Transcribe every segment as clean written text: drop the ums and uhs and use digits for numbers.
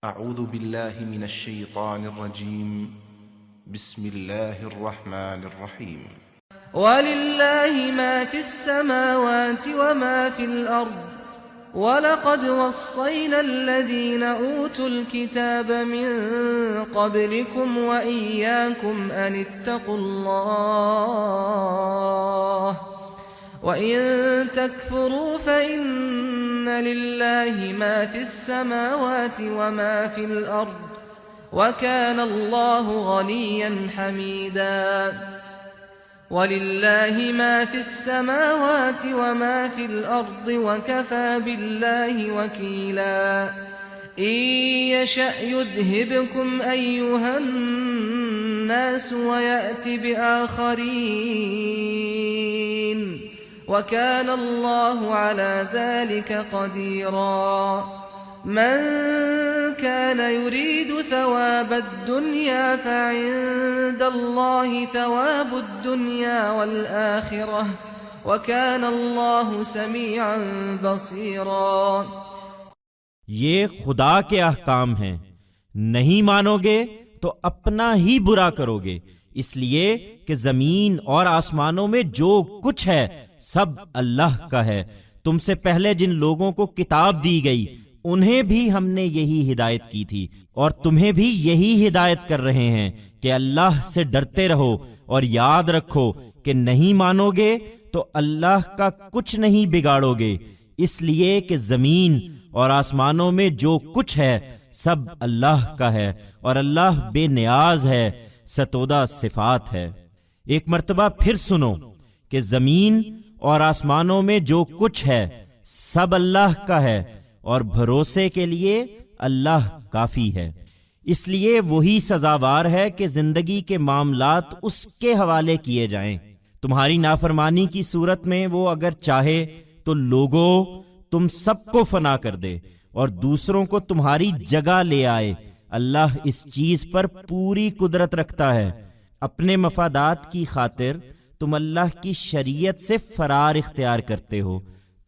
اعوذ باللہ من الشیطان الرجیم بسم اللہ الرحمن الرحیم وَلِلَّهِ مَا فِي السَّمَاوَاتِ وَمَا فِي الْأَرْضِ وَلَقَدْ وَصَّيْنَا الَّذِينَ أُوتُوا الْكِتَابَ مِنْ قَبْلِكُمْ وَإِيَّاكُمْ أَنِ اتَّقُوا اللَّهَ وَإِن تَكْفُرُوا فَإِنَّ لِلَّهِ مَا فِي السَّمَاوَاتِ وَمَا فِي الْأَرْضِ وَكَانَ اللَّهُ غَنِيًّا حَمِيدًا وَلِلَّهِ مَا فِي السَّمَاوَاتِ وَمَا فِي الْأَرْضِ وَكَفَى بِاللَّهِ وَكِيلًا إِن يَشَأْ يُذْهِبْكُمْ أَيُّهَا النَّاسُ وَيَأْتِ بِآخَرِينَ وَكَانَ اللَّهُ عَلَى ذَلِكَ قَدِيرًا من كان يريد ثواب الدنيا فعند الله ثواب الدنيا والآخرة وكان الله سميعا بصيرا۔ یہ خدا کے احکام ہیں، نہیں مانو گے تو اپنا ہی برا کرو گے، اس لیے کہ زمین اور آسمانوں میں جو کچھ ہے سب اللہ کا ہے۔ تم سے پہلے جن لوگوں کو کتاب دی گئی انہیں بھی ہم نے یہی ہدایت کی تھی، اور تمہیں بھی یہی ہدایت کر رہے ہیں کہ اللہ سے ڈرتے رہو، اور یاد رکھو کہ نہیں مانو گے تو اللہ کا کچھ نہیں بگاڑو گے، اس لیے کہ زمین اور آسمانوں میں جو کچھ ہے سب اللہ کا ہے، اور اللہ بے نیاز ہے، ستودہ صفات ہے۔ ایک مرتبہ پھر سنو کہ زمین اور آسمانوں میں جو کچھ ہے سب اللہ کا ہے، اور بھروسے کے لیے اللہ کافی ہے۔ اس لیے وہی سزاوار ہے کہ زندگی کے معاملات اس کے حوالے کیے جائیں۔ تمہاری نافرمانی کی صورت میں وہ اگر چاہے تو لوگوں تم سب کو فنا کر دے اور دوسروں کو تمہاری جگہ لے آئے۔ اللہ اس چیز پر پوری قدرت رکھتا ہے۔ اپنے مفادات کی خاطر تم اللہ کی شریعت سے فرار اختیار کرتے ہو۔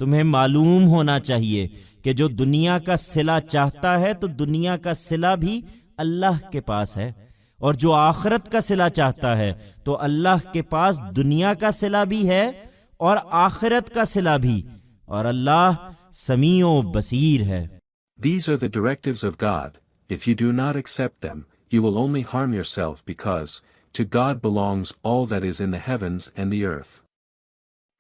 تمہیں معلوم ہونا چاہیے کہ جو دنیا کا صلہ چاہتا ہے تو دنیا کا صلہ بھی اللہ کے پاس ہے، اور جو آخرت کا صلہ چاہتا ہے تو اللہ کے پاس دنیا کا صلہ بھی ہے اور آخرت کا صلہ بھی، اور اللہ سمیع و بصیر ہے۔ These are the directives of God. If you do not accept them, you will only harm yourself because, to God belongs all that is in the heavens and the earth.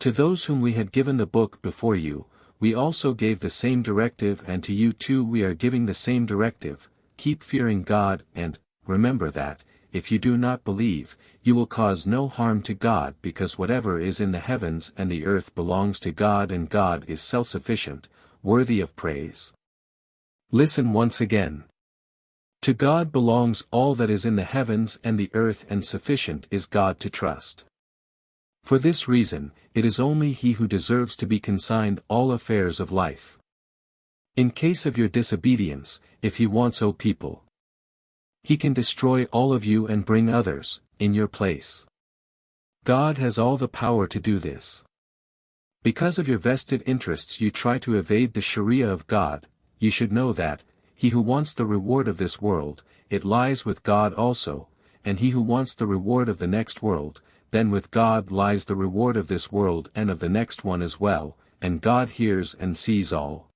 To those whom we had given the book before you, we also gave the same directive, and to you too we are giving the same directive: keep fearing God, and remember that, if you do not believe, you will cause no harm to God, because whatever is in the heavens and the earth belongs to God, and God is self-sufficient, worthy of praise. Listen once again. To God belongs all that is in the heavens and the earth, and sufficient is God to trust. For this reason, it is only He who deserves to be consigned all affairs of life. In case of your disobedience, if He wants, O people, He can destroy all of you and bring others in your place. God has all the power to do this. Because of your vested interests you try to evade the Sharia of God. You should know that, he who wants the reward of this world, it lies with God also, and he who wants the reward of the next world, then with God lies the reward of this world and of the next one as well, and God hears and sees all.